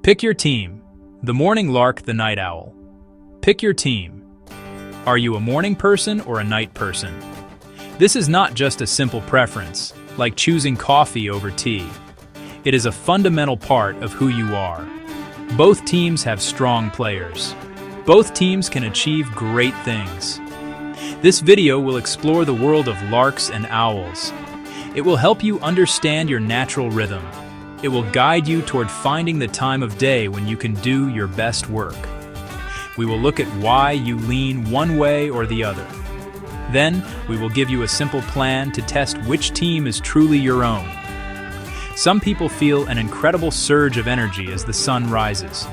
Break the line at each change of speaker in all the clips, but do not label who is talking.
Pick your team. The morning lark, the night owl. Pick your team. Are you a morning person or a night person? This is not just a simple preference, like choosing coffee over tea. It is a fundamental part of who you are. Both teams have strong players. Both teams can achieve great things. This video will explore the world of larks and owls. It will help you understand your natural rhythm. It will guide you toward finding the time of day when you can do your best work. We will look at why you lean one way or the other. Then, we will give you a simple plan to test which team is truly your own. Some people feel an incredible surge of energy as the sun rises.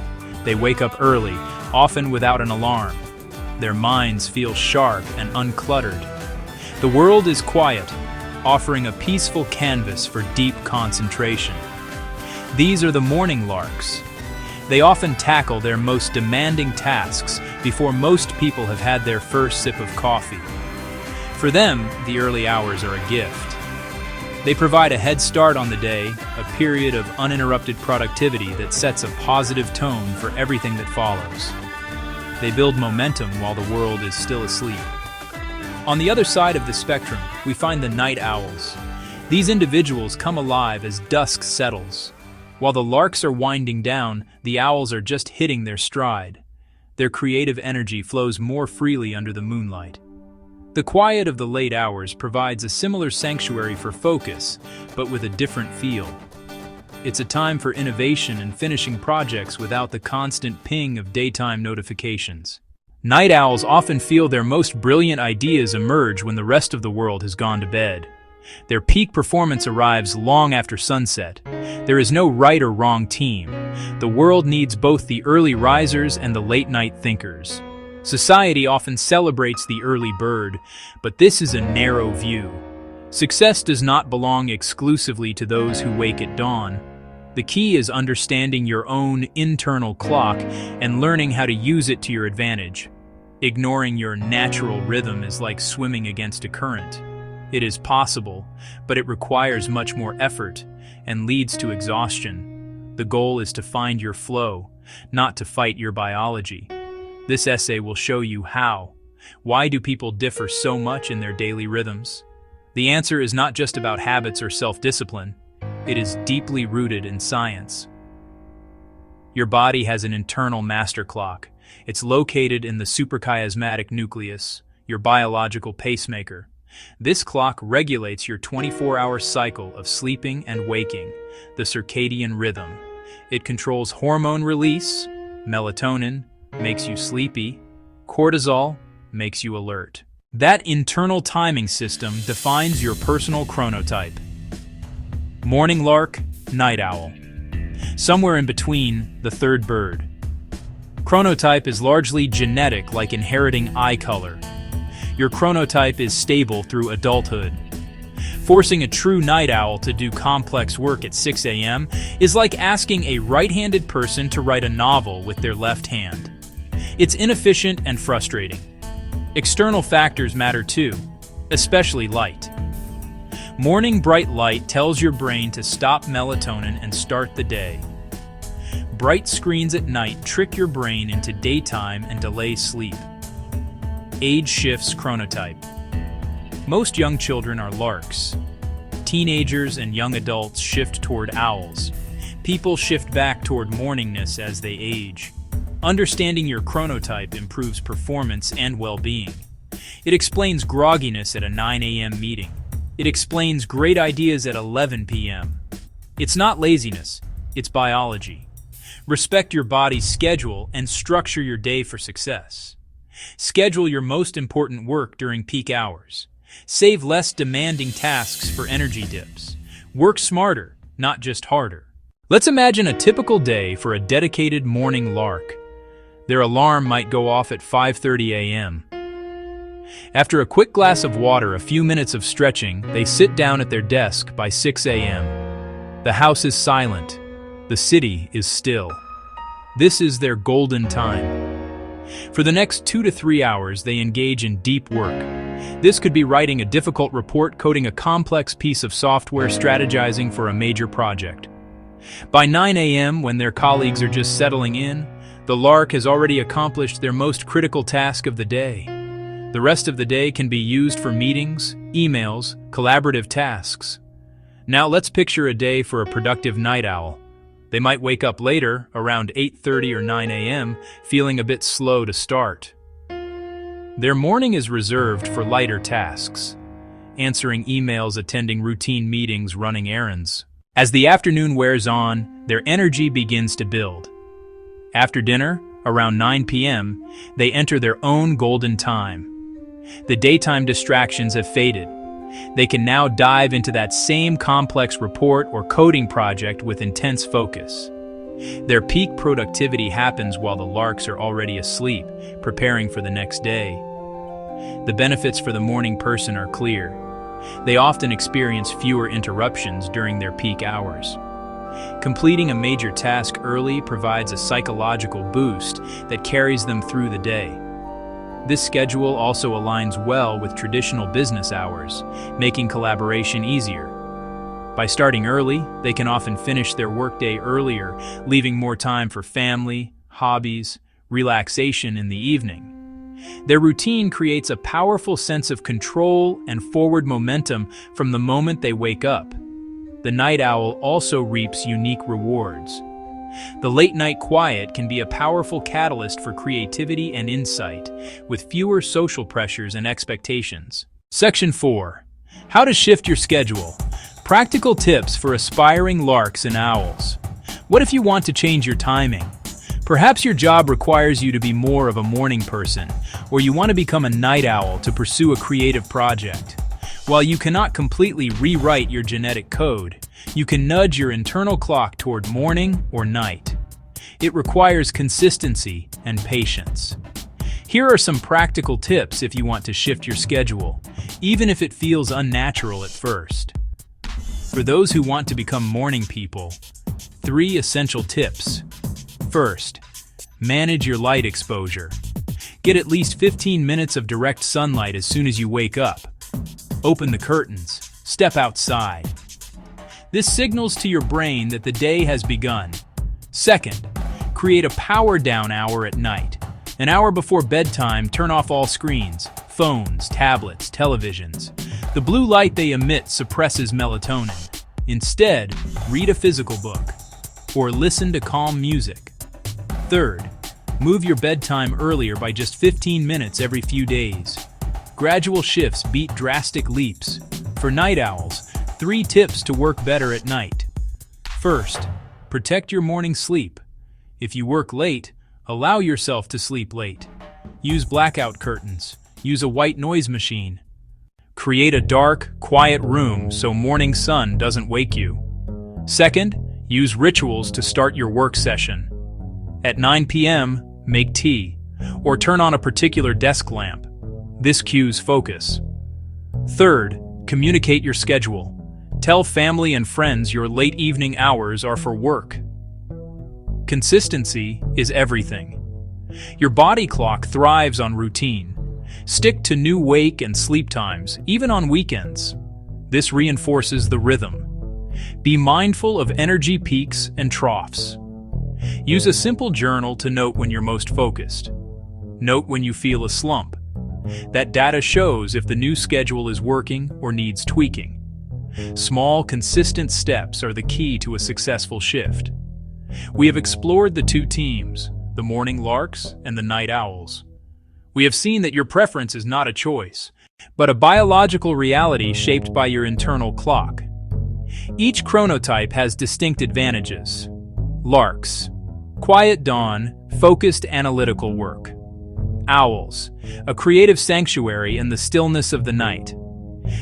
They wake up early, often without an alarm. Their minds feel sharp and uncluttered. The world is quiet, offering a peaceful canvas for deep concentration. These are the morning larks. They often tackle their most demanding tasks before most people have had their first sip of coffee. For them, the early hours are a gift. They provide a head start on the day, a period of uninterrupted productivity that sets a positive tone for everything that follows. They build momentum while the world is still asleep. On the other side of the spectrum, we find the night owls. These individuals come alive as dusk settles. While the larks are winding down, the owls are just hitting their stride. Their creative energy flows more freely under the moonlight. The quiet of the late hours provides a similar sanctuary for focus, but with a different feel. It's a time for innovation and finishing projects without the constant ping of daytime notifications. Night owls often feel their most brilliant ideas emerge when the rest of the world has gone to bed. Their peak performance arrives long after sunset. There is no right or wrong team. The world needs both the early risers and the late-night thinkers. Society often celebrates the early bird, but this is a narrow view. Success does not belong exclusively to those who wake at dawn. The key is understanding your own internal clock and learning how to use it to your advantage. Ignoring your natural rhythm is like swimming against a current. It is possible, but it requires much more effort and leads to exhaustion. The goal is to find your flow, not to fight your biology. This essay will show you how. Why do people differ so much in their daily rhythms? The answer is not just about habits or self-discipline. It is deeply rooted in science. Your body has an internal master clock. It's located in the suprachiasmatic nucleus, your biological pacemaker. This clock regulates your 24-hour cycle of sleeping and waking, the circadian rhythm. It controls hormone release. Melatonin makes you sleepy. Cortisol makes you alert. That internal timing system defines your personal chronotype. Morning lark, night owl. Somewhere in between, the third bird. Chronotype is largely genetic, like inheriting eye color. Your chronotype is stable through adulthood. Forcing a true night owl to do complex work at 6 a.m. is like asking a right-handed person to write a novel with their left hand. It's inefficient and frustrating. External factors matter too, especially light. Morning bright light tells your brain to stop melatonin and start the day. Bright screens at night trick your brain into daytime and delay sleep. Age shifts chronotype. Most young children are larks. Teenagers and young adults shift toward owls. People shift back toward morningness as they age. Understanding your chronotype improves performance and well-being. It explains grogginess at a 9 a.m. meeting. It explains great ideas at 11 p.m. It's not laziness, it's biology. Respect your body's schedule and structure your day for success. Schedule your most important work during peak hours. Save less demanding tasks for energy dips. Work smarter, not just harder. Let's imagine a typical day for a dedicated morning lark. Their alarm might go off at 5:30 a.m. After a quick glass of water, a few minutes of stretching, they sit down at their desk by 6 a.m. The house is silent. The city is still. This is their golden time. For the next 2 to 3 hours, they engage in deep work. This could be writing a difficult report, coding a complex piece of software, strategizing for a major project. By 9 a.m., when their colleagues are just settling in, the lark has already accomplished their most critical task of the day. The rest of the day can be used for meetings, emails, collaborative tasks. Now let's picture a day for a productive night owl. They might wake up later, around 8:30 or 9 a.m., feeling a bit slow to start. Their morning is reserved for lighter tasks, answering emails, attending routine meetings, running errands. As the afternoon wears on, their energy begins to build. After dinner, around 9 p.m., they enter their own golden time. The daytime distractions have faded. They can now dive into that same complex report or coding project with intense focus. Their peak productivity happens while the larks are already asleep, preparing for the next day. The benefits for the morning person are clear. They often experience fewer interruptions during their peak hours. Completing a major task early provides a psychological boost that carries them through the day. This schedule also aligns well with traditional business hours, making collaboration easier. By starting early, they can often finish their workday earlier, leaving more time for family, hobbies, relaxation in the evening. Their routine creates a powerful sense of control and forward momentum from the moment they wake up. The night owl also reaps unique rewards. The late-night quiet can be a powerful catalyst for creativity and insight, with fewer social pressures and expectations. Section 4. How to shift your schedule. Practical tips for aspiring larks and owls. What if you want to change your timing? Perhaps your job requires you to be more of a morning person, or you want to become a night owl to pursue a creative project. While you cannot completely rewrite your genetic code, you can nudge your internal clock toward morning or night. It requires consistency and patience. Here are some practical tips if you want to shift your schedule, even if it feels unnatural at first. For those who want to become morning people, 3 essential tips. First, manage your light exposure. Get at least 15 minutes of direct sunlight as soon as you wake up. Open the curtains. Step outside. This signals to your brain that the day has begun. Second, create a power down hour at night. An hour before bedtime, turn off all screens, phones, tablets, televisions. The blue light they emit suppresses melatonin. Instead, read a physical book or listen to calm music. Third, move your bedtime earlier by just 15 minutes every few days. Gradual shifts beat drastic leaps. For night owls, 3 tips to work better at night. First, protect your morning sleep. If you work late, allow yourself to sleep late. Use blackout curtains. Use a white noise machine. Create a dark, quiet room so morning sun doesn't wake you. Second, use rituals to start your work session. At 9 p.m., make tea, or turn on a particular desk lamp. This cues focus. Third, communicate your schedule. Tell family and friends your late evening hours are for work. Consistency is everything. Your body clock thrives on routine. Stick to new wake and sleep times, even on weekends. This reinforces the rhythm. Be mindful of energy peaks and troughs. Use a simple journal to note when you're most focused. Note when you feel a slump. That data shows if the new schedule is working or needs tweaking. Small, consistent steps are the key to a successful shift. We have explored the 2 teams, the morning larks and the night owls. We have seen that your preference is not a choice, but a biological reality shaped by your internal clock. Each chronotype has distinct advantages. Larks, quiet dawn, focused analytical work. Owls, a creative sanctuary in the stillness of the night.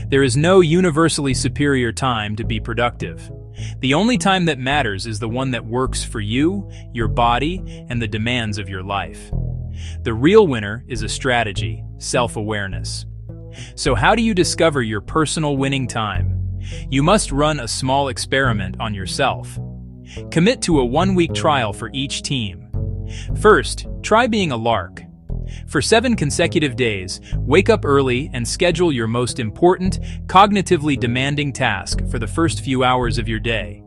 There is no universally superior time to be productive. The only time that matters is the one that works for you, your body, and the demands of your life. The real winner is a strategy, self-awareness. So how do you discover your personal winning time? You must run a small experiment on yourself. Commit to a 1-week trial for each team. First, try being a lark. For 7 consecutive days, wake up early and schedule your most important, cognitively demanding task for the first few hours of your day.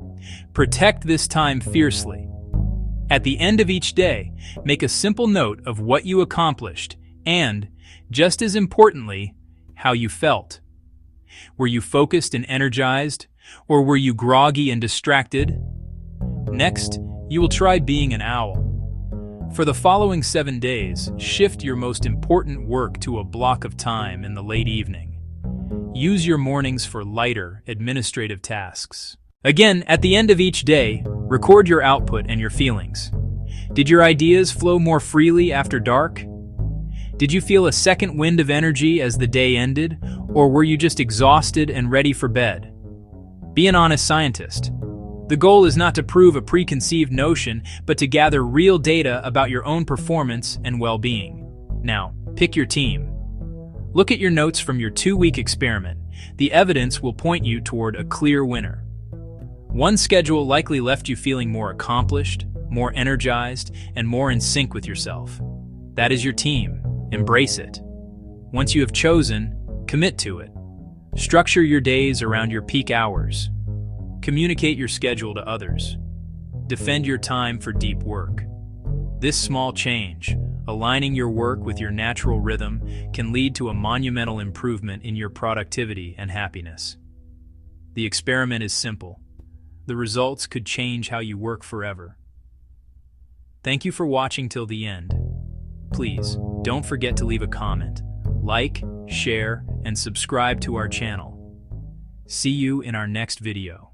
Protect this time fiercely. At the end of each day, make a simple note of what you accomplished and, just as importantly, how you felt. Were you focused and energized, or were you groggy and distracted? Next, you will try being an owl. For the following 7 days, shift your most important work to a block of time in the late evening. Use your mornings for lighter, administrative tasks. Again, at the end of each day, record your output and your feelings. Did your ideas flow more freely after dark? Did you feel a second wind of energy as the day ended, or were you just exhausted and ready for bed? Be an honest scientist. The goal is not to prove a preconceived notion, but to gather real data about your own performance and well-being. Now, pick your team. Look at your notes from your 2-week experiment. The evidence will point you toward a clear winner. One schedule likely left you feeling more accomplished, more energized, and more in sync with yourself. That is your team. Embrace it. Once you have chosen, commit to it. Structure your days around your peak hours. Communicate your schedule to others. Defend your time for deep work. This small change, aligning your work with your natural rhythm, can lead to a monumental improvement in your productivity and happiness. The experiment is simple. The results could change how you work forever. Thank you for watching till the end. Please, don't forget to leave a comment, like, share, and subscribe to our channel. See you in our next video.